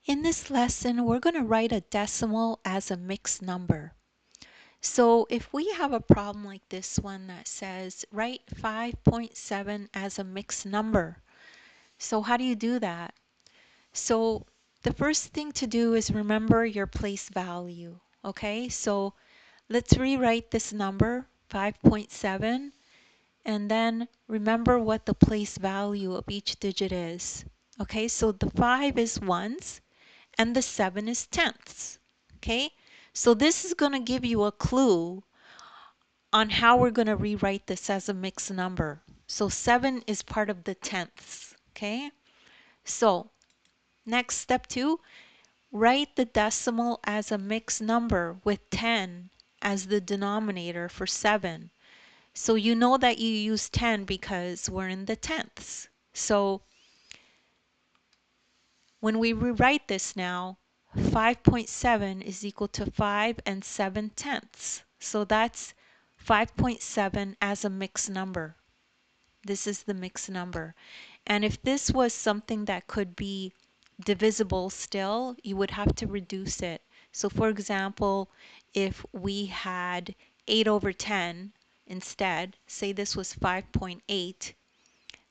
In this lesson, we're going to write a decimal as a mixed number. So if we have a problem like this one that says write 5.7 as a mixed number. So how do you do that? So the first thing to do is remember your place value. Okay, so let's rewrite this number 5.7 and then remember what the place value of each digit is. Okay, so the 5 is ones and the 7 is tenths. Okay, so this is going to give you a clue on how we're going to rewrite this as a mixed number. So 7 is part of the tenths. Okay, so next, step 2, write the decimal as a mixed number with 10 as the denominator for 7. So you know that you use 10 because we're in the tenths. So when we rewrite this now, 5.7 is equal to 5 and 7 tenths. So that's 5.7 as a mixed number. This is the mixed number. And if this was something that could be divisible still, you would have to reduce it. So for example, if we had 8 over 10 instead, say this was 5.8,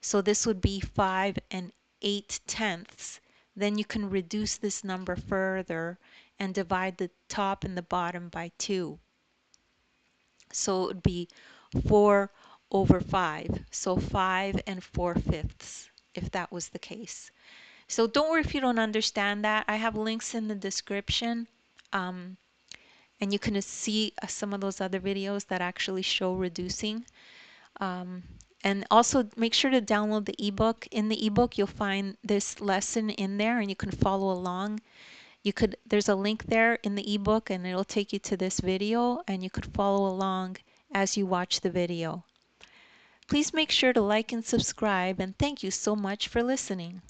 so this would be 5 and 8 tenths. Then you can reduce this number further and divide the top and the bottom by 2. So it would be 4 over 5. So 5 and 4/5 if that was the case. So don't worry if you don't understand that. I have links in the description. And you can see some of those other videos that actually show reducing. Um, and also make sure to download the ebook. In the ebook, you'll find this lesson in there and you can follow along. There's a link there in the ebook and it'll take you to this video and you could follow along as you watch the video. Please make sure to like and subscribe, and thank you so much for listening.